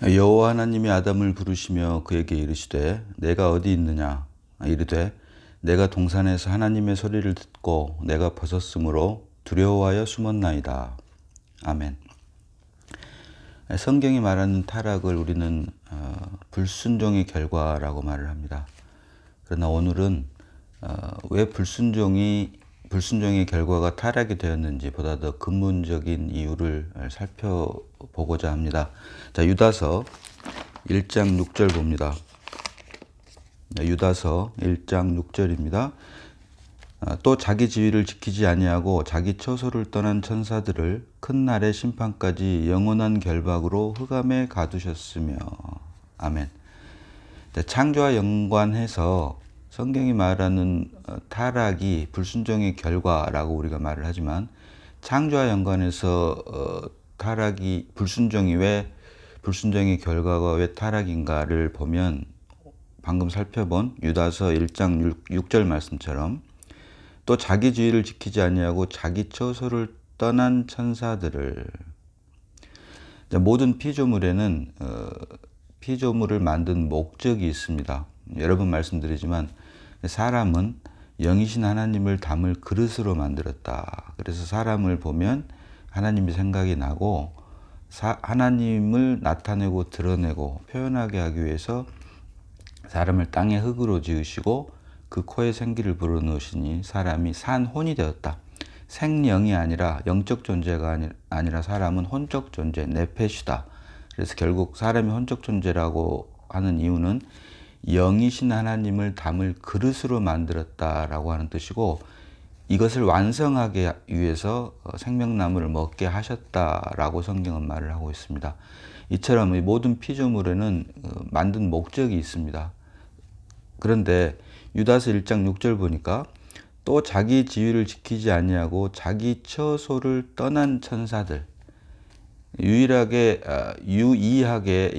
여호와 하나님이 아담을 부르시며 그에게 이르시되 내가 어디 있느냐 이르되 내가 동산에서 하나님의 소리를 듣고 내가 벗었으므로 두려워하여 숨었나이다. 아멘. 성경이 말하는 타락을 우리는 불순종의 결과라고 말을 합니다. 그러나 오늘은 왜 불순종의 결과가 타락이 되었는지 보다 더 근본적인 이유를 살펴보고자 합니다. 자, 유다서 1장 6절 봅니다. 유다서 1장 6절입니다. 또 자기 지위를 지키지 아니하고 자기 처소를 떠난 천사들을 큰 날의 심판까지 영원한 결박으로 흑암에 가두셨으며. 아멘. 창조와 연관해서 성경이 말하는 타락이 불순종의 결과라고 우리가 말을 하지만 창조와 연관해서 불순종의 결과가 왜 타락인가를 보면 방금 살펴본 유다서 1장 6절 말씀처럼 또 자기 지위를 지키지 아니하고 자기 처소를 떠난 천사들을, 모든 피조물에는 피조물을 만든 목적이 있습니다. 여러 번 말씀드리지만 사람은 영이신 하나님을 담을 그릇으로 만들었다. 그래서 사람을 보면 하나님의 생각이 나고 하나님을 나타내고 드러내고 표현하게 하기 위해서 사람을 땅의 흙으로 지으시고 그 코에 생기를 불어넣으시니 사람이 산 혼이 되었다. 생령이 아니라 영적 존재가 아니라 사람은 혼적 존재, 네페시다. 그래서 결국 사람이 혼적 존재라고 하는 이유는 영이신 하나님을 담을 그릇으로 만들었다라고 하는 뜻이고, 이것을 완성하기 위해서 생명나무를 먹게 하셨다라고 성경은 말을 하고 있습니다. 이처럼 모든 피조물에는 만든 목적이 있습니다. 그런데 유다서 1장 6절 보니까 또 자기 지위를 지키지 아니하고 자기 처소를 떠난 천사들, 유이하게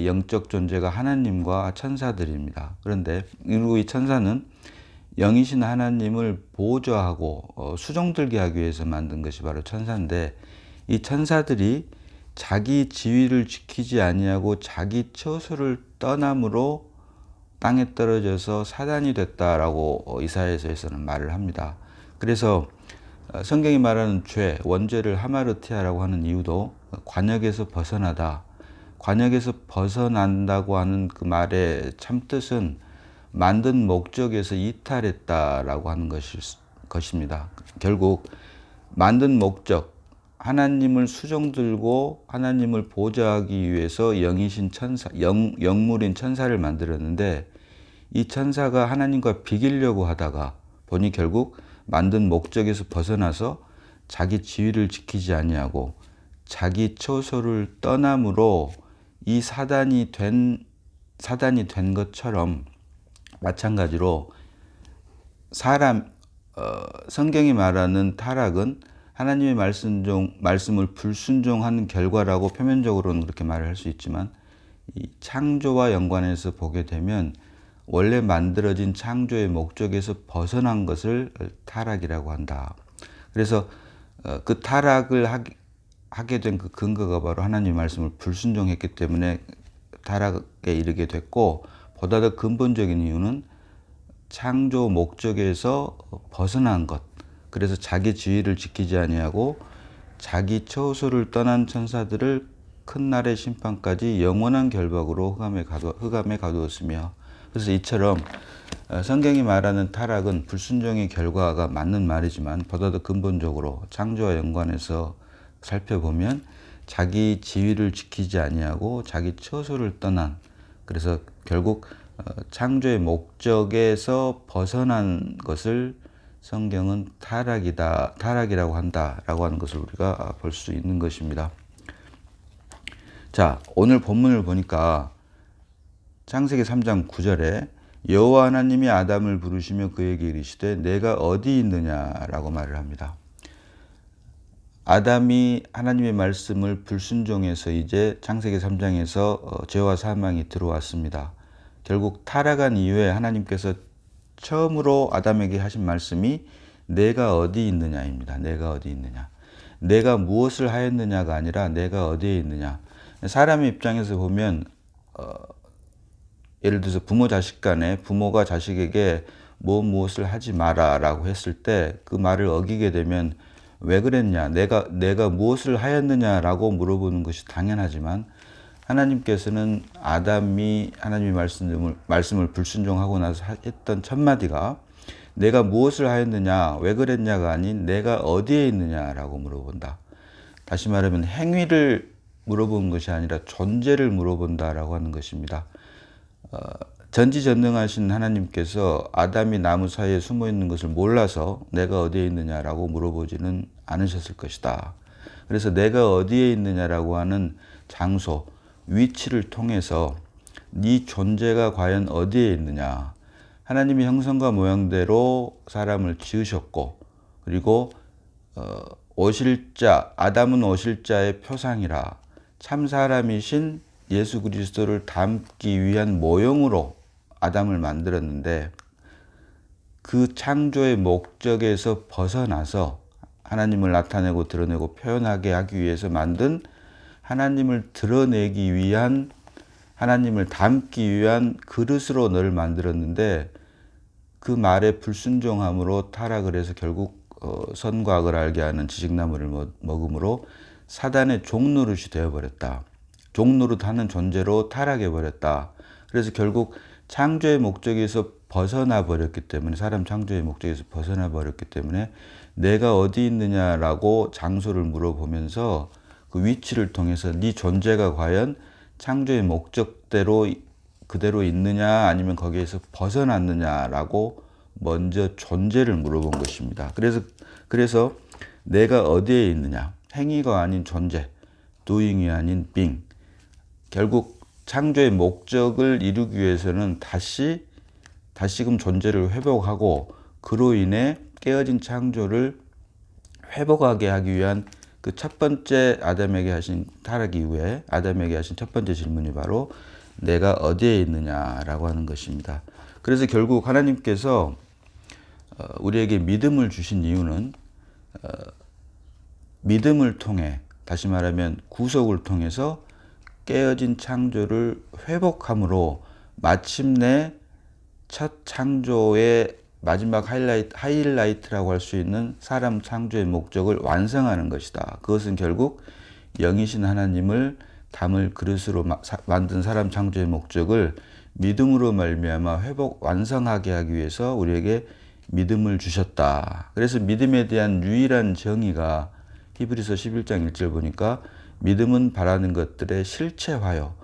영적 존재가 하나님과 천사들입니다. 그런데 이 천사는 영이신 하나님을 보좌하고 수종들게 하기 위해서 만든 것이 바로 천사인데, 이 천사들이 자기 지위를 지키지 아니하고 자기 처소를 떠남으로 땅에 떨어져서 사단이 됐다라고 이사야서에서는 말을 합니다. 그래서 성경이 말하는 죄, 원죄를 하마르티아라고 하는 이유도 관역에서 벗어나다, 관역에서 벗어난다고 하는 그 말의 참뜻은 만든 목적에서 이탈했다라고 하는 것입니다. 결국 만든 목적, 하나님을 수종들고 하나님을 보좌하기 위해서 영이신 천사, 영물인 천사를 만들었는데, 이 천사가 하나님과 비기려고 하다가 보니 결국 만든 목적에서 벗어나서 자기 지위를 지키지 아니하고 자기 처소를 떠남으로 이 사단이 된 것처럼, 마찬가지로 성경이 말하는 타락은 하나님의 말씀을 불순종하는 결과라고 표면적으로는 그렇게 말을 할 수 있지만, 이 창조와 연관해서 보게 되면 원래 만들어진 창조의 목적에서 벗어난 것을 타락이라고 한다. 그래서 그 타락을 하게 된 그 근거가 바로 하나님의 말씀을 불순종했기 때문에 타락에 이르게 됐고, 보다 더 근본적인 이유는 창조 목적에서 벗어난 것, 그래서 자기 지위를 지키지 아니하고 자기 처소를 떠난 천사들을 큰 날의 심판까지 영원한 결박으로 흑암에 가두었으며. 그래서 이처럼 성경이 말하는 타락은 불순종의 결과가 맞는 말이지만, 보다 더 근본적으로 창조와 연관해서 살펴보면 자기 지위를 지키지 아니하고 자기 처소를 떠난, 그래서 결국 창조의 목적에서 벗어난 것을 성경은 타락이라고 한다라고 하는 것을 우리가 볼 수 있는 것입니다. 자, 오늘 본문을 보니까 창세기 3장 9절에 여호와 하나님이 아담을 부르시며 그에게 이르시되 내가 어디 있느냐라고 말을 합니다. 아담이 하나님의 말씀을 불순종해서 이제 창세기 3장에서 죄와 사망이 들어왔습니다. 결국 타락한 이후에 하나님께서 처음으로 아담에게 하신 말씀이 내가 어디 있느냐입니다. 내가 어디 있느냐. 내가 무엇을 하였느냐가 아니라 내가 어디에 있느냐. 사람의 입장에서 보면 예를 들어서 부모 자식 간에 부모가 자식에게 무엇을 하지 마라라고 했을 때 그 말을 어기게 되면 왜 그랬냐, 내가 무엇을 하였느냐라고 물어보는 것이 당연하지만 하나님께서는 아담이 하나님의 말씀을 불순종하고 나서 했던 첫 마디가 내가 무엇을 하였느냐, 왜 그랬냐가 아닌 내가 어디에 있느냐라고 물어본다. 다시 말하면 행위를 물어보는 것이 아니라 존재를 물어본다라고 하는 것입니다. 전지전능하신 하나님께서 아담이 나무 사이에 숨어 있는 것을 몰라서 내가 어디에 있느냐라고 물어보지는 않으셨을 것이다. 그래서 내가 어디에 있느냐라고 하는 장소, 위치를 통해서 네 존재가 과연 어디에 있느냐. 하나님이 형상과 모양대로 사람을 지으셨고, 그리고 오실자, 아담은 오실자의 표상이라 참 사람이신 예수 그리스도를 닮기 위한 모형으로 아담을 만들었는데, 그 창조의 목적에서 벗어나서 하나님을 나타내고 드러내고 표현하게 하기 위해서 만든, 하나님을 드러내기 위한, 하나님을 닮기 위한 그릇으로 너를 만들었는데 그 말에 불순종함으로 타락을 해서 결국 선과 악을 알게 하는 지식나무를 먹음으로 사단의 종노릇이 되어버렸다. 종노릇하는 존재로 타락해버렸다. 그래서 결국 창조의 목적에서 벗어나 버렸기 때문에, 사람 창조의 목적에서 벗어나 버렸기 때문에 내가 어디 있느냐라고 장소를 물어보면서 그 위치를 통해서 네 존재가 과연 창조의 목적대로 그대로 있느냐 아니면 거기에서 벗어났느냐라고 먼저 존재를 물어본 것입니다. 그래서 내가 어디에 있느냐, 행위가 아닌 존재, doing이 아닌 being. 결국 창조의 목적을 이루기 위해서는 다시금 존재를 회복하고 그로 인해 깨어진 창조를 회복하게 하기 위한 그 첫 번째 아담에게 하신 타락 이후에 아담에게 하신 첫 번째 질문이 바로 내가 어디에 있느냐라고 하는 것입니다. 그래서 결국 하나님께서 우리에게 믿음을 주신 이유는 믿음을 통해, 다시 말하면 구속을 통해서 깨어진 창조를 회복함으로 마침내 첫 창조의 마지막 하이라이트라고 할 수 있는 사람 창조의 목적을 완성하는 것이다. 그것은 결국 영이신 하나님을 담을 그릇으로 만든 사람 창조의 목적을 믿음으로 말미암아 회복 완성하게 하기 위해서 우리에게 믿음을 주셨다. 그래서 믿음에 대한 유일한 정의가 히브리서 11장 1절 보니까 믿음은 바라는 것들의 실체화요.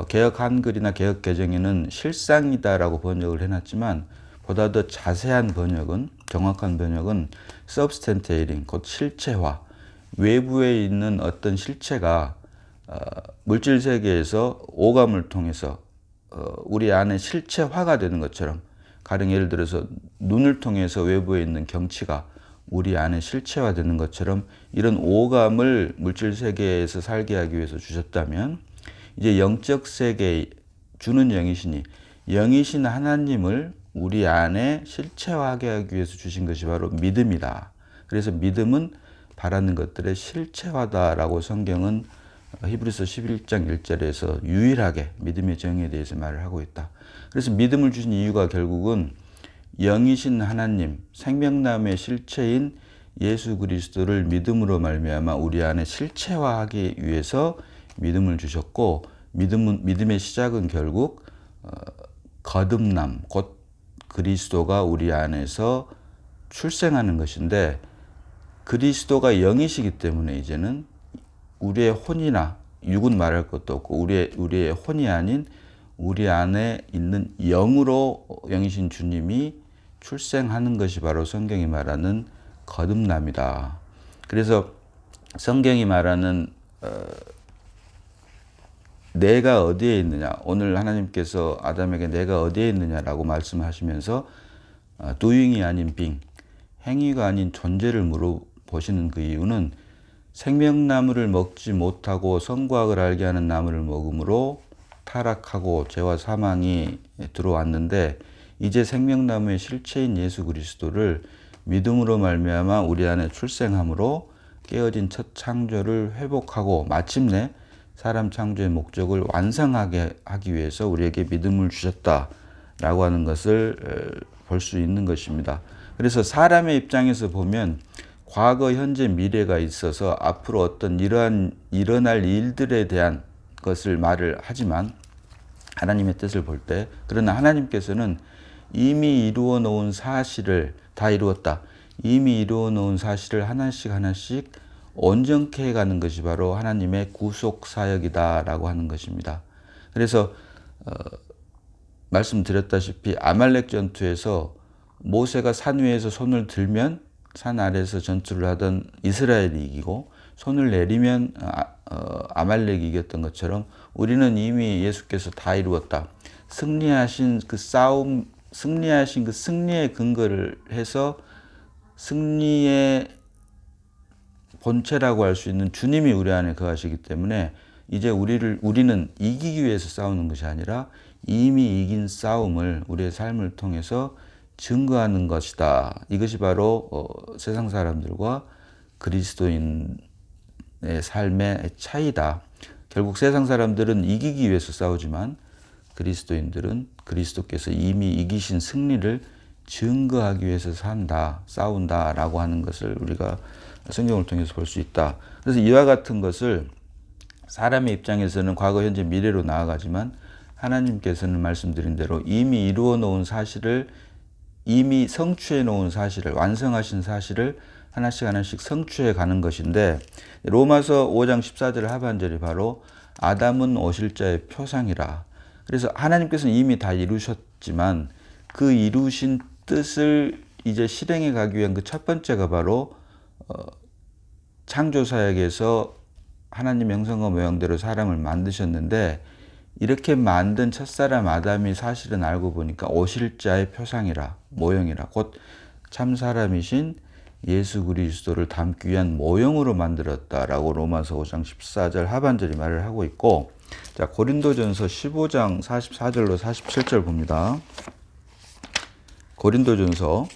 개역 한글이나 개역 개정에는 실상이다라고 번역을 해놨지만 보다 더 자세한 번역은, 정확한 번역은 substantiating, 곧 실체화. 외부에 있는 어떤 실체가 물질 세계에서 오감을 통해서 우리 안에 실체화가 되는 것처럼, 가령 예를 들어서 눈을 통해서 외부에 있는 경치가 우리 안에 실체화되는 것처럼 이런 오감을 물질 세계에서 살게 하기 위해서 주셨다면, 이제 영적 세계에 주는 영이시니 영이신 하나님을 우리 안에 실체화하게 하기 위해서 주신 것이 바로 믿음이다. 그래서 믿음은 바라는 것들의 실체화다라고 성경은 히브리서 11장 1절에서 유일하게 믿음의 정의에 대해서 말을 하고 있다. 그래서 믿음을 주신 이유가 결국은 영이신 하나님, 생명나무의 실체인 예수 그리스도를 믿음으로 말미암아 우리 안에 실체화하기 위해서 믿음을 주셨고, 믿음의 시작은 결국 거듭남, 곧 그리스도가 우리 안에서 출생하는 것인데, 그리스도가 영이시기 때문에 이제는 우리의 혼이나 육은 말할 것도 없고 우리의 혼이 아닌 우리 안에 있는 영으로 영이신 주님이 출생하는 것이 바로 성경이 말하는 거듭남이다. 그래서 성경이 말하는 내가 어디에 있느냐, 오늘 하나님께서 아담에게 내가 어디에 있느냐라고 말씀하시면서 doing이 아닌 being, 행위가 아닌 존재를 물어보시는 그 이유는 생명나무를 먹지 못하고 선과 악을 알게 하는 나무를 먹음으로 타락하고 죄와 사망이 들어왔는데, 이제 생명나무의 실체인 예수 그리스도를 믿음으로 말미암아 우리 안에 출생함으로 깨어진 첫 창조를 회복하고 마침내 사람 창조의 목적을 완성하게 하기 위해서 우리에게 믿음을 주셨다라고 하는 것을 볼 수 있는 것입니다. 그래서 사람의 입장에서 보면 과거, 현재, 미래가 있어서 앞으로 어떤 일어날 일들에 대한 것을 말을 하지만 하나님의 뜻을 볼 때, 그러나 하나님께서는 이미 이루어 놓은 사실을 다 이루었다. 이미 이루어 놓은 사실을 하나씩 하나씩 온전케 해가는 것이 바로 하나님의 구속 사역이다라고 하는 것입니다. 그래서 말씀드렸다시피 아말렉 전투에서 모세가 산 위에서 손을 들면 산 아래에서 전투를 하던 이스라엘이 이기고 손을 내리면 아말렉이 이겼던 것처럼 우리는 이미 예수께서 다 이루었다. 승리하신 그 승리의 근거를 해서 승리의 본체라고 할 수 있는 주님이 우리 안에 거하시기 때문에 이제 우리는 이기기 위해서 싸우는 것이 아니라 이미 이긴 싸움을 우리의 삶을 통해서 증거하는 것이다. 이것이 바로 세상 사람들과 그리스도인의 삶의 차이다. 결국 세상 사람들은 이기기 위해서 싸우지만 그리스도인들은 그리스도께서 이미 이기신 승리를 증거하기 위해서 싸운다라고 하는 것을 우리가 성경을 통해서 볼 수 있다. 그래서 이와 같은 것을 사람의 입장에서는 과거, 현재, 미래로 나아가지만 하나님께서는 말씀드린 대로 이미 이루어 놓은 사실을, 이미 성취해 놓은 사실을, 완성하신 사실을 하나씩 하나씩 성취해 가는 것인데, 로마서 5장 14절 하반절이 바로 아담은 오실 자의 표상이라. 그래서 하나님께서는 이미 다 이루셨지만 그 이루신 뜻을 이제 실행해 가기 위한 그 첫 번째가 바로 창조사역에서 하나님 형상과 모양대로 사람을 만드셨는데, 이렇게 만든 첫사람 아담이 사실은 알고 보니까 오실 자의 표상이라, 모형이라, 곧 참사람이신 예수 그리스도를 담기 위한 모형으로 만들었다라고 로마서 5장 14절 하반절이 말을 하고 있고, 자, 고린도전서 15장 44절로 47절 봅니다. 고린도전서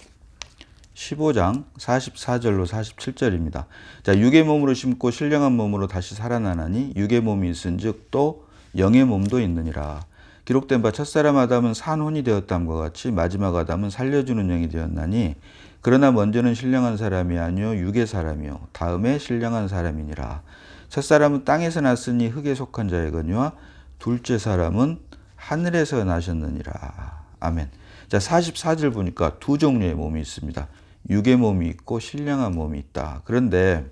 15장 44절로 47절입니다. 자, 육의 몸으로 심고 신령한 몸으로 다시 살아나나니 육의 몸이 있은즉 또 영의 몸도 있느니라. 기록된 바 첫사람 아담은 산혼이 되었담과 같이 마지막 아담은 살려주는 영이 되었나니, 그러나 먼저는 신령한 사람이 아니요 육의 사람이요 다음에 신령한 사람이니라. 첫사람은 땅에서 났으니 흙에 속한 자이거니와 둘째 사람은 하늘에서 나셨느니라. 아멘. 자, 44절 보니까 두 종류의 몸이 있습니다. 육의 몸이 있고 신령한 몸이 있다. 그런데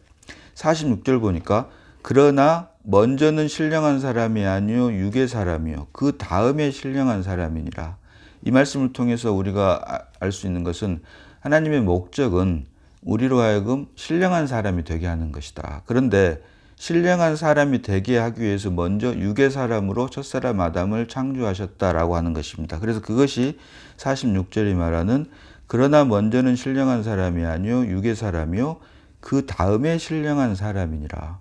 46절 보니까 그러나 먼저는 신령한 사람이 아니요 육의 사람이요 그 다음에 신령한 사람이니라. 이 말씀을 통해서 우리가 알 수 있는 것은 하나님의 목적은 우리로 하여금 신령한 사람이 되게 하는 것이다. 그런데 신령한 사람이 되게 하기 위해서 먼저 육의 사람으로 첫사람 아담을 창조하셨다라고 하는 것입니다. 그래서 그것이 46절이 말하는 그러나 먼저는 신령한 사람이 아니요 육의 사람이요 그 다음에 신령한 사람이니라.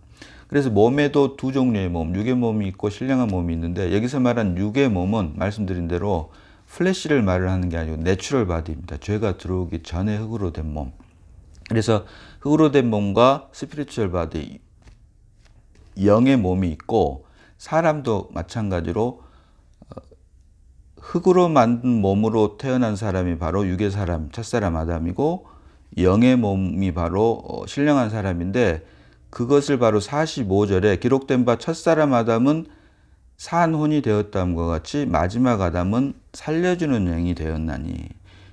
그래서 몸에도 두 종류의 몸, 육의 몸이 있고 신령한 몸이 있는데, 여기서 말한 육의 몸은 말씀드린 대로 플래시를 말을 하는 게 아니고 내추럴 바디입니다. 죄가 들어오기 전에 흙으로 된 몸. 그래서 흙으로 된 몸과 스피리추얼 바디, 영의 몸이 있고, 사람도 마찬가지로 흙으로 만든 몸으로 태어난 사람이 바로 육의 사람, 첫사람 아담이고, 영의 몸이 바로 신령한 사람인데, 그것을 바로 45절에 기록된 바 첫사람 아담은 산혼이 되었다함과 같이 마지막 아담은 살려주는 영이 되었나니.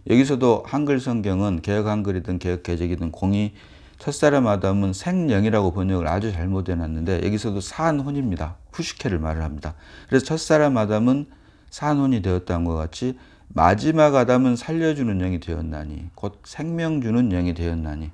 여기서도 한글 성경은 개역 한글이든 개역 개적이든 공이 첫사람 아담은 생령이라고 번역을 아주 잘못 해놨는데, 여기서도 산혼입니다. 후시케를 말을 합니다. 그래서 첫사람 아담은 산혼이 되었다함과 같이 마지막 아담은 살려주는 영이 되었나니, 곧 생명 주는 영이 되었나니.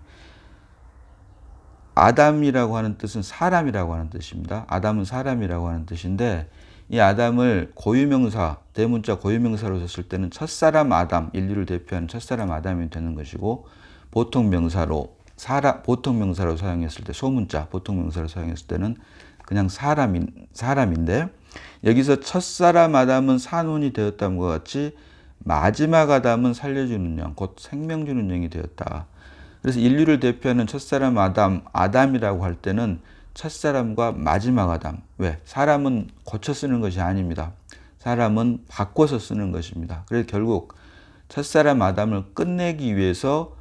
아담이라고 하는 뜻은 사람이라고 하는 뜻입니다. 아담은 사람이라고 하는 뜻인데, 이 아담을 고유명사, 대문자 고유명사로 썼을 때는 첫사람 아담, 인류를 대표하는 첫사람 아담이 되는 것이고, 보통 명사로 사용했을 때, 소문자 보통 명사로 사용했을 때는 그냥 사람인데, 여기서 첫사람 아담은 산혼이 되었다는 것 같이 마지막 아담은 살려주는 영, 곧 생명 주는 영이 되었다. 그래서 인류를 대표하는 첫사람 아담이라고 할 때는 첫사람과 마지막 아담. 왜? 사람은 고쳐 쓰는 것이 아닙니다. 사람은 바꿔서 쓰는 것입니다. 그래서 결국 첫사람 아담을 끝내기 위해서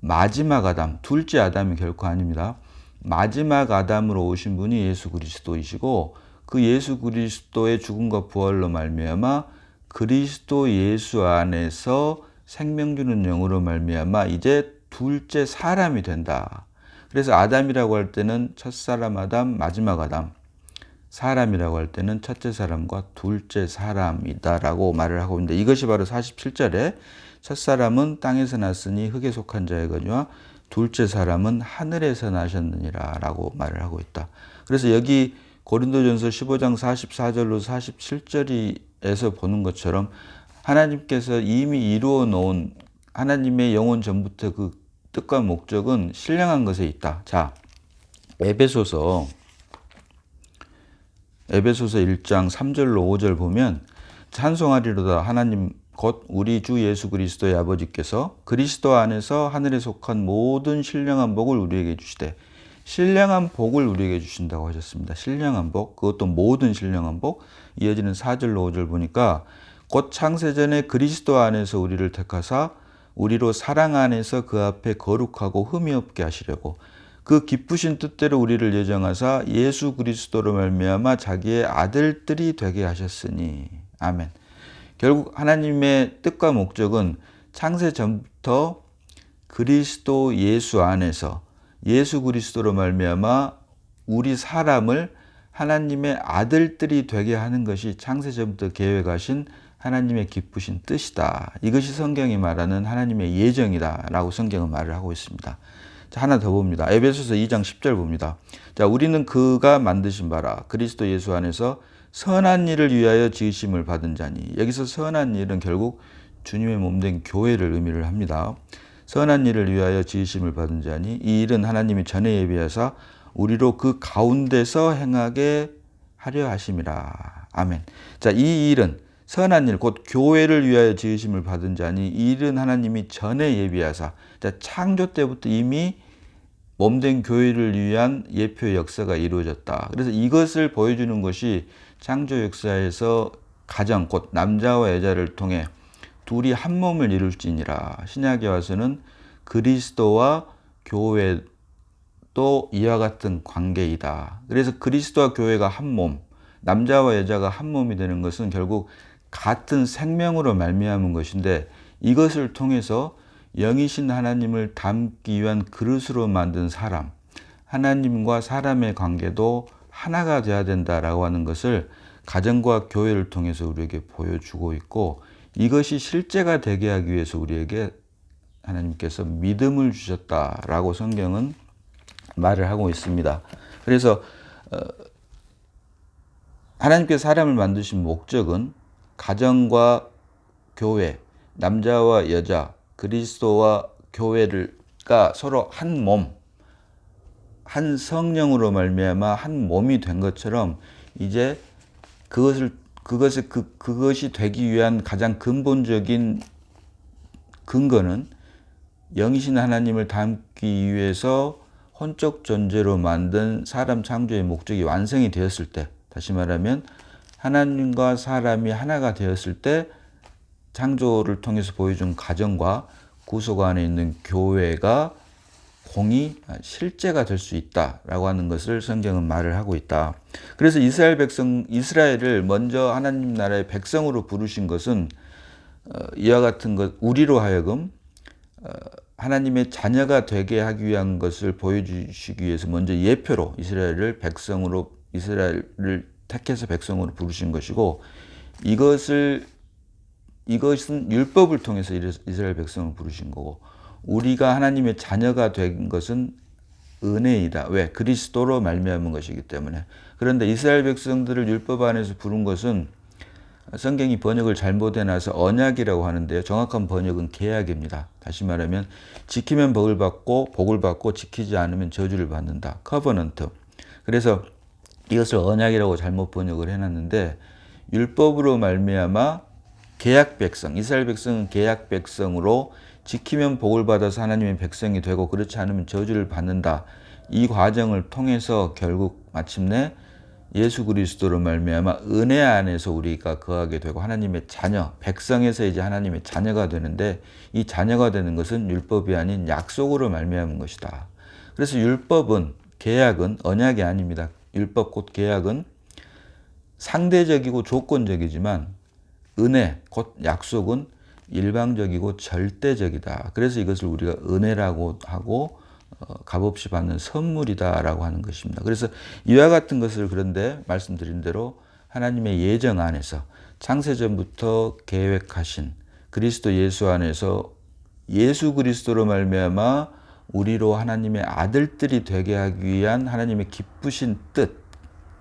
마지막 아담, 둘째 아담이 결코 아닙니다. 마지막 아담으로 오신 분이 예수 그리스도이시고 그 예수 그리스도의 죽음과 부활로 말미암아 그리스도 예수 안에서 생명 주는 영으로 말미암아 이제 둘째 사람이 된다. 그래서 아담이라고 할 때는 첫사람 아담, 마지막 아담. 사람이라고 할 때는 첫째 사람과 둘째 사람이다라고 말을 하고 있는데 이것이 바로 47절에 첫사람은 땅에서 났으니 흙에 속한 자이거니와 둘째 사람은 하늘에서 나셨느니라 라고 말을 하고 있다. 그래서 여기 고린도전서 15장 44절로 47절에서 보는 것처럼 하나님께서 이미 이루어 놓은 하나님의 영원 전부터 그 뜻과 목적은 신령한 것에 있다. 자, 에베소서 1장 3절로 5절 보면 찬송하리로다 하나님 곧 우리 주 예수 그리스도의 아버지께서 그리스도 안에서 하늘에 속한 모든 신령한 복을 우리에게 주시되 신령한 복을 우리에게 주신다고 하셨습니다. 신령한 복, 그것도 모든 신령한 복. 이어지는 4절로 5절 보니까 곧 창세전에 그리스도 안에서 우리를 택하사 우리로 사랑 안에서 그 앞에 거룩하고 흠이 없게 하시려고 그 기쁘신 뜻대로 우리를 예정하사 예수 그리스도로 말미암아 자기의 아들들이 되게 하셨으니. 아멘. 결국 하나님의 뜻과 목적은 창세 전부터 그리스도 예수 안에서 예수 그리스도로 말미암아 우리 사람을 하나님의 아들들이 되게 하는 것이 창세 전부터 계획하신 하나님의 기쁘신 뜻이다. 이것이 성경이 말하는 하나님의 예정이다 라고 성경은 말을 하고 있습니다. 자, 하나 더 봅니다. 에베소서 2장 10절 봅니다. 자, 우리는 그가 만드신 바라 그리스도 예수 안에서 선한 일을 위하여 지으심을 받은 자니. 여기서 선한 일은 결국 주님의 몸된 교회를 의미를 합니다. 선한 일을 위하여 지으심을 받은 자니 이 일은 하나님이 전에 예비하사 우리로 그 가운데서 행하게 하려 하심이라. 아멘. 자, 이 일은 선한 일, 곧 교회를 위하여 지으심을 받은 자니 이 일은 하나님이 전에 예비하사. 자, 창조 때부터 이미 몸된 교회를 위한 예표의 역사가 이루어졌다. 그래서 이것을 보여주는 것이 창조 역사에서 가정, 곧 남자와 여자를 통해 둘이 한 몸을 이룰지니라. 신약에 와서는 그리스도와 교회도 이와 같은 관계이다. 그래서 그리스도와 교회가 한 몸, 남자와 여자가 한 몸이 되는 것은 결국 같은 생명으로 말미암은 것인데 이것을 통해서 영이신 하나님을 담기 위한 그릇으로 만든 사람, 하나님과 사람의 관계도 하나가 되어야 된다라고 하는 것을 가정과 교회를 통해서 우리에게 보여주고 있고 이것이 실제가 되게 하기 위해서 우리에게 하나님께서 믿음을 주셨다라고 성경은 말을 하고 있습니다. 그래서 하나님께서 사람을 만드신 목적은 가정과 교회, 남자와 여자, 그리스도와 교회가 서로 한 몸, 한 성령으로 말미암아 한 몸이 된 것처럼 이제 그것이 되기 위한 가장 근본적인 근거는 영이신 하나님을 담기 위해서 혼적 존재로 만든 사람 창조의 목적이 완성이 되었을 때, 다시 말하면 하나님과 사람이 하나가 되었을 때 창조를 통해서 보여준 가정과 구속 안에 있는 교회가 공이 실제가 될 수 있다라고 하는 것을 성경은 말을 하고 있다. 그래서 이스라엘을 먼저 하나님 나라의 백성으로 부르신 것은 이와 같은 것, 우리로 하여금 하나님의 자녀가 되게 하기 위한 것을 보여주시기 위해서 먼저 예표로 이스라엘을 택해서 백성으로 부르신 것이고 이것은 율법을 통해서 이스라엘 백성을 부르신 거고 우리가 하나님의 자녀가 된 것은 은혜이다. 왜? 그리스도로 말미암은 것이기 때문에. 그런데 이스라엘 백성들을 율법 안에서 부른 것은 성경이 번역을 잘못해놔서 언약이라고 하는데요. 정확한 번역은 계약입니다. 다시 말하면 지키면 복을 받고 지키지 않으면 저주를 받는다. 커버넌트. 그래서 이것을 언약이라고 잘못 번역을 해놨는데 율법으로 말미암아 계약 백성, 이스라엘 백성은 계약 백성으로 지키면 복을 받아서 하나님의 백성이 되고 그렇지 않으면 저주를 받는다. 이 과정을 통해서 결국 마침내 예수 그리스도로 말미암아 은혜 안에서 우리가 거하게 되고 하나님의 자녀, 백성에서 이제 하나님의 자녀가 되는데, 이 자녀가 되는 것은 율법이 아닌 약속으로 말미암은 것이다. 그래서 율법은, 계약은 언약이 아닙니다. 율법 곧 계약은 상대적이고 조건적이지만 은혜 곧 약속은 일방적이고 절대적이다. 그래서 이것을 우리가 은혜라고 하고 값없이 받는 선물이다라고 하는 것입니다. 그래서 이와 같은 것을, 그런데 말씀드린 대로 하나님의 예정 안에서 창세전부터 계획하신 그리스도 예수 안에서 예수 그리스도로 말미암아 우리로 하나님의 아들들이 되게 하기 위한 하나님의 기쁘신 뜻,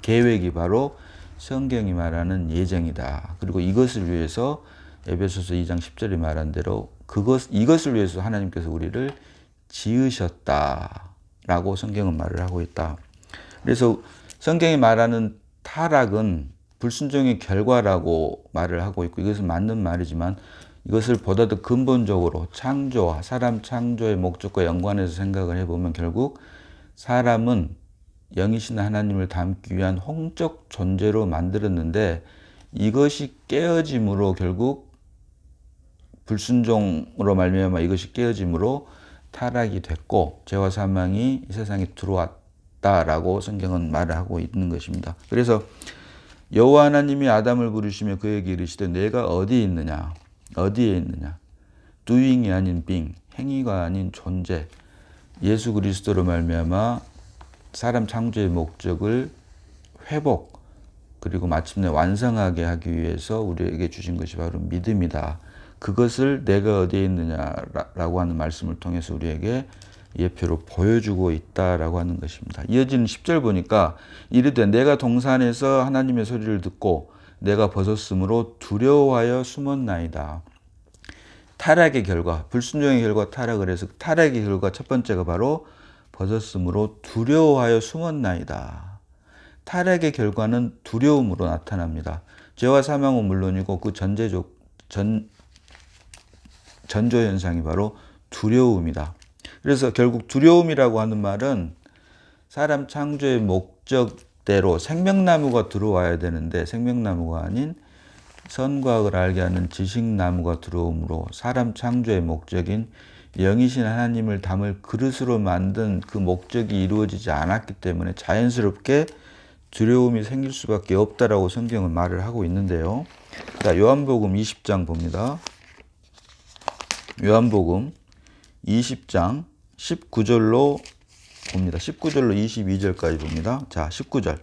계획이 바로 성경이 말하는 예정이다. 그리고 이것을 위해서 에베소서 2장 10절이 말한 대로 이것을 위해서 하나님께서 우리를 지으셨다라고 성경은 말을 하고 있다. 그래서 성경이 말하는 타락은 불순종의 결과라고 말을 하고 있고, 이것은 맞는 말이지만 이것을 보다 더 근본적으로 창조와 사람 창조의 목적과 연관해서 생각을 해보면 결국 사람은 영이신 하나님을 닮기 위한 홍적 존재로 만들었는데, 이것이 깨어짐으로 결국 불순종으로 말미암아 이것이 깨어짐으로 타락이 됐고 죄와 사망이 이 세상에 들어왔다라고 성경은 말을 하고 있는 것입니다. 그래서 여호와 하나님이 아담을 부르시며 그에게 이르시되 내가 어디에 있느냐, 어디에 있느냐, doing이 아닌 being, 행위가 아닌 존재, 예수 그리스도로 말미암아 사람 창조의 목적을 회복 그리고 마침내 완성하게 하기 위해서 우리에게 주신 것이 바로 믿음이다. 그것을 내가 어디에 있느냐라고 하는 말씀을 통해서 우리에게 예표로 보여주고 있다라고 하는 것입니다. 이어지는 10절 보니까 이르되 내가 동산에서 하나님의 소리를 듣고 내가 벗었으므로 두려워하여 숨었나이다. 타락의 결과, 불순종의 결과 타락을 해서 타락의 결과 첫 번째가 바로 벗었으므로 두려워하여 숨었나이다. 타락의 결과는 두려움으로 나타납니다. 죄와 사망은 물론이고 그 전조 현상이 바로 두려움이다. 그래서 결국 두려움이라고 하는 말은 사람 창조의 목적대로 생명나무가 들어와야 되는데 생명나무가 아닌 선과학을 알게 하는 지식나무가 들어오므로 사람 창조의 목적인 영이신 하나님을 담을 그릇으로 만든 그 목적이 이루어지지 않았기 때문에 자연스럽게 두려움이 생길 수밖에 없다라고 성경은 말을 하고 있는데요. 자, 요한복음 20장 봅니다. 요한복음 20장 19절로 봅니다. 19절로 22절까지 봅니다. 자, 19절.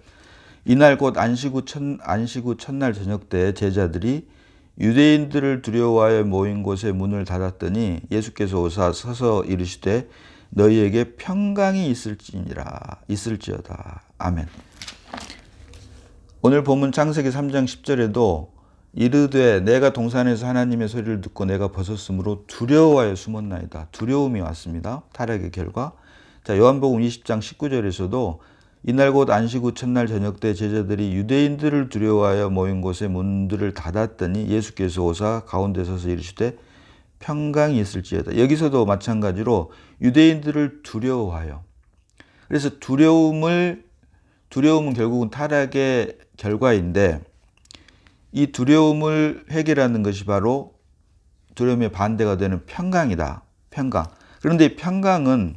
이날 곧 안식 후 첫날 저녁 때 제자들이 유대인들을 두려워하여 모인 곳에 문을 닫았더니 예수께서 오사 서서 이르시되 너희에게 평강이 있을지어다. 아멘. 오늘 본문 창세기 3장 10절에도 이르되 내가 동산에서 하나님의 소리를 듣고 내가 벗었으므로 두려워하여 숨었나이다. 두려움이 왔습니다. 타락의 결과. 자, 요한복음 20장 19절에서도 이날 곧 안식 후 첫날 저녁 때 제자들이 유대인들을 두려워하여 모인 곳에 문들을 닫았더니 예수께서 오사 가운데 서서 이르시되 평강이 있을지어다. 여기서도 마찬가지로 유대인들을 두려워하여. 그래서 두려움은 결국은 타락의 결과인데 이 두려움을 해결하는 것이 바로 두려움의 반대가 되는 평강이다. 평강. 그런데 이 평강은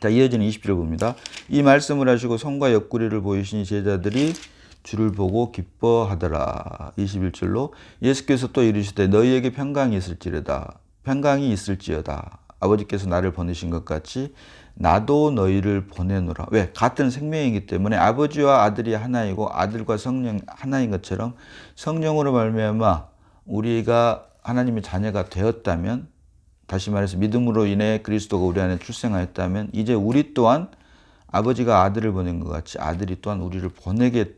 자, 이어지는 20절 봅니다. 이 말씀을 하시고 손과 옆구리를 보이시니 제자들이 주를 보고 기뻐하더라. 21절로 예수께서 또 이르시되 너희에게 평강이 있을지어다. 아버지께서 나를 보내신 것 같이 나도 너희를 보내노라. 왜? 같은 생명이기 때문에 아버지와 아들이 하나이고 아들과 성령 하나인 것처럼 성령으로 말미암아 우리가 하나님의 자녀가 되었다면, 다시 말해서 믿음으로 인해 그리스도가 우리 안에 출생하였다면 이제 우리 또한 아버지가 아들을 보낸 것 같이 아들이 또한 우리를 보내게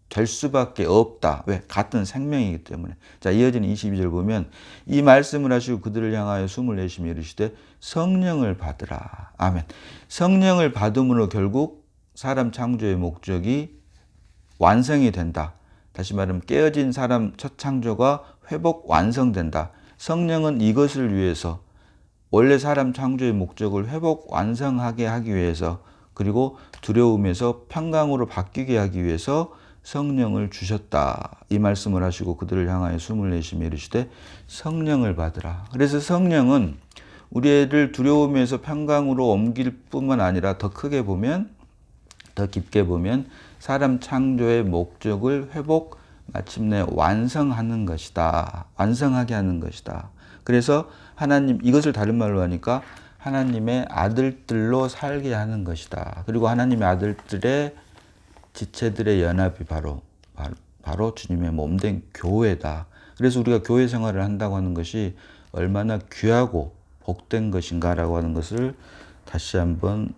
될 수밖에 없다. 왜? 같은 생명이기 때문에. 자, 이어지는 22절 보면 이 말씀을 하시고 그들을 향하여 숨을 내쉬며 이르시되 성령을 받으라. 아멘. 성령을 받음으로 결국 사람 창조의 목적이 완성이 된다. 다시 말하면 깨어진 사람 첫 창조가 회복 완성된다. 성령은 이것을 위해서 원래 사람 창조의 목적을 회복 완성하게 하기 위해서, 그리고 두려움에서 평강으로 바뀌게 하기 위해서 성령을 주셨다. 이 말씀을 하시고 그들을 향하여 숨을 내쉬며 이르시되 성령을 받으라. 그래서 성령은 우리를 두려움에서 평강으로 옮길 뿐만 아니라 더 크게 보면, 더 깊게 보면 사람 창조의 목적을 회복, 마침내 완성하는 것이다. 완성하게 하는 것이다. 그래서 하나님, 이것을 다른 말로 하니까 하나님의 아들들로 살게 하는 것이다. 그리고 하나님의 아들들의 지체들의 연합이 바로 주님의 몸된 교회다. 그래서 우리가 교회 생활을 한다고 하는 것이 얼마나 귀하고 복된 것인가라고 하는 것을 다시 한번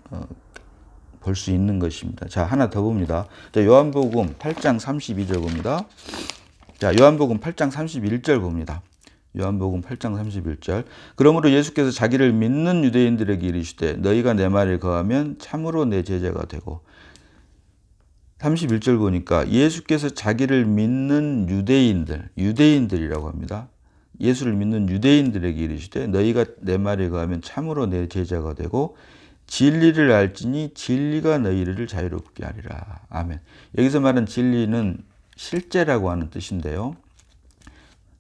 볼 수 있는 것입니다. 자, 하나 더 봅니다. 자, 요한복음 8장 32절 봅니다. 자, 요한복음 8장 31절 봅니다. 요한복음 8장 31절. 그러므로 예수께서 자기를 믿는 유대인들에게 이르시되 너희가 내 말에 거하면 참으로 내 제자가 되고. 31절 보니까 예수께서 자기를 믿는 유대인들이라고 합니다. 예수를 믿는 유대인들에게 이르시되 너희가 내 말에 거하면 참으로 내 제자가 되고 진리를 알지니 진리가 너희를 자유롭게 하리라. 아멘. 여기서 말한 진리는 실제라고 하는 뜻인데요.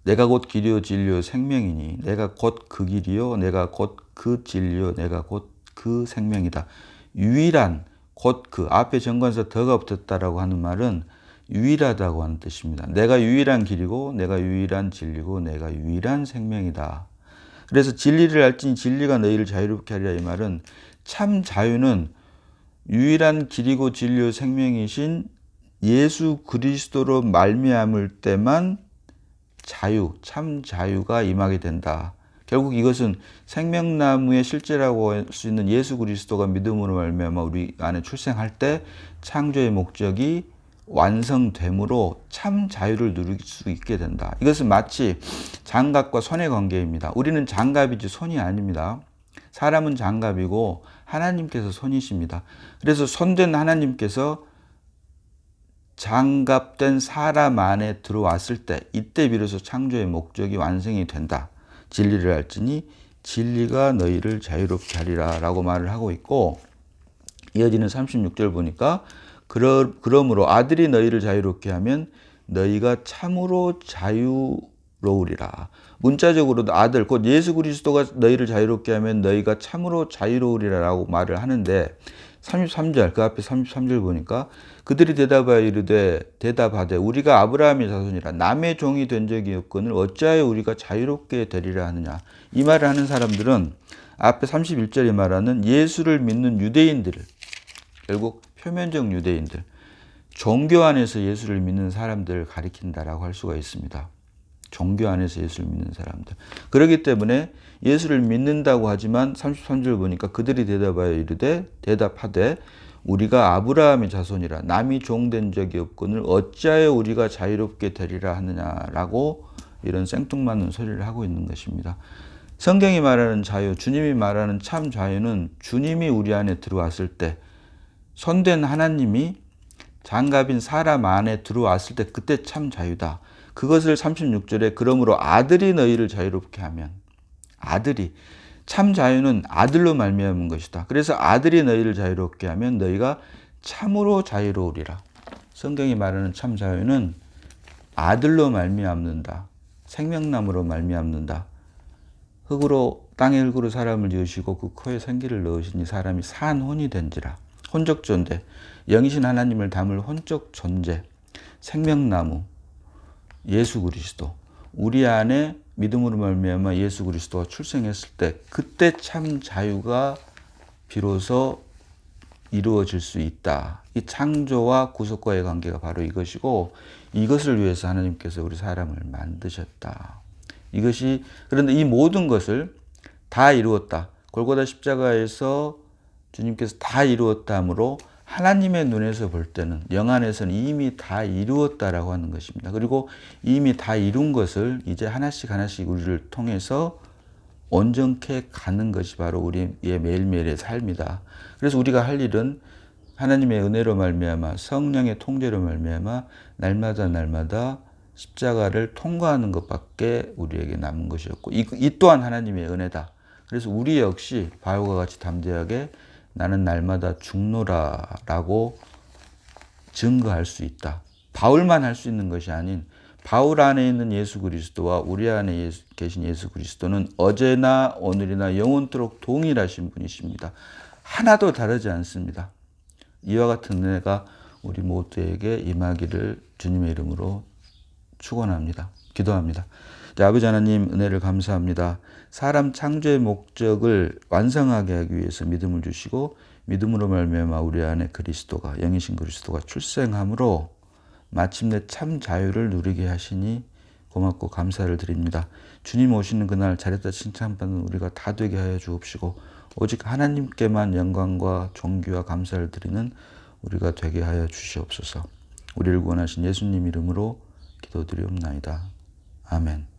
내가 곧 길이요 진리요 생명이니 내가 곧 그 길이요 내가 곧 그 진리요 내가 곧 그 생명이다. 유일한 곧 그 앞에 정관사 더가 붙었다라고 하는 말은 유일하다고 하는 뜻입니다. 내가 유일한 길이고 내가 유일한 진리고 내가 유일한 생명이다. 그래서 진리를 알지니 진리가 너희를 자유롭게 하리라. 이 말은 참 자유는 유일한 길이고 진리요 생명이신 예수 그리스도로 말미암을 때만 참 자유가 임하게 된다. 결국 이것은 생명나무의 실제라고 할 수 있는 예수 그리스도가 믿음으로 말미암아 우리 안에 출생할 때 창조의 목적이 완성됨으로 참 자유를 누릴 수 있게 된다. 이것은 마치 장갑과 손의 관계입니다. 우리는 장갑이지 손이 아닙니다. 사람은 장갑이고 하나님께서 손이십니다. 그래서 손된 하나님께서 장갑된 사람 안에 들어왔을 때 이때 비로소 창조의 목적이 완성이 된다. 진리를 알지니 진리가 너희를 자유롭게 하리라 라고 말을 하고 있고, 이어지는 36절 보니까 그러므로 아들이 너희를 자유롭게 하면 너희가 참으로 자유로우리라. 문자적으로도 아들 곧 예수 그리스도가 너희를 자유롭게 하면 너희가 참으로 자유로우리라 라고 말을 하는데, 33절 그 앞에 33절 보니까 그들이 대답하되 우리가 아브라함의 자손이라 남의 종이 된 적이 없거늘 어찌하여 우리가 자유롭게 되리라 하느냐. 이 말을 하는 사람들은 앞에 31절에 말하는 예수를 믿는 유대인들을, 결국 표면적 유대인들, 종교 안에서 예수를 믿는 사람들을 가리킨다라고 할 수가 있습니다. 종교 안에서 예수를 믿는 사람들. 그렇기 때문에 예수를 믿는다고 하지만 33절 보니까 그들이 대답하되 우리가 아브라함의 자손이라 남이 종된 적이 없거늘 어찌하여 우리가 자유롭게 되리라 하느냐라고 이런 생뚱맞는 소리를 하고 있는 것입니다. 성경이 말하는 자유, 주님이 말하는 참 자유는 주님이 우리 안에 들어왔을 때, 손된 하나님이 장갑인 사람 안에 들어왔을 때 그때 참 자유다. 그것을 36절에 그러므로 아들이 너희를 자유롭게 하면, 아들이, 참 자유는 아들로 말미암은 것이다. 그래서 아들이 너희를 자유롭게 하면 너희가 참으로 자유로우리라. 성경이 말하는 참 자유는 아들로 말미암는다. 생명나무로 말미암는다. 땅의 흙으로 사람을 지으시고 그 코에 생기를 넣으시니 사람이 산 혼이 된지라. 혼적 존재, 영이신 하나님을 담을 혼적 존재, 생명나무, 예수 그리스도. 우리 안에 믿음으로 말미암아 예수 그리스도가 출생했을 때 그때 참 자유가 비로소 이루어질 수 있다. 이 창조와 구속과의 관계가 바로 이것이고, 이것을 위해서 하나님께서 우리 사람을 만드셨다. 그런데 이 모든 것을 다 이루었다. 골고다 십자가에서 주님께서 다 이루었다 하므로 하나님의 눈에서 볼 때는, 영 안에서는 이미 다 이루었다라고 하는 것입니다. 그리고 이미 다 이룬 것을 이제 하나씩 우리를 통해서 온전케 가는 것이 바로 우리의 매일매일의 삶이다. 그래서 우리가 할 일은 하나님의 은혜로 말미암아 성령의 통제로 말미암아 날마다 십자가를 통과하는 것밖에 우리에게 남은 것이었고, 이 또한 하나님의 은혜다. 그래서 우리 역시 바울과 같이 담대하게 나는 날마다 죽노라라고 증거할 수 있다. 바울만 할 수 있는 것이 아닌 바울 안에 있는 예수 그리스도와 우리 안에 계신 예수 그리스도는 어제나 오늘이나 영원토록 동일하신 분이십니다. 하나도 다르지 않습니다. 이와 같은 은혜가 우리 모두에게 임하기를 주님의 이름으로 축원합니다. 기도합니다. 아버지 하나님 은혜를 감사합니다. 사람 창조의 목적을 완성하게 하기 위해서 믿음을 주시고 믿음으로 말미암아 우리 안에 그리스도가 영이신 그리스도가 출생함으로 마침내 참 자유를 누리게 하시니 고맙고 감사를 드립니다. 주님 오시는 그날 잘했다 칭찬받는 우리가 다 되게 하여 주옵시고 오직 하나님께만 영광과 존귀와 감사를 드리는 우리가 되게 하여 주시옵소서. 우리를 구원하신 예수님 이름으로 기도드리옵나이다. 아멘.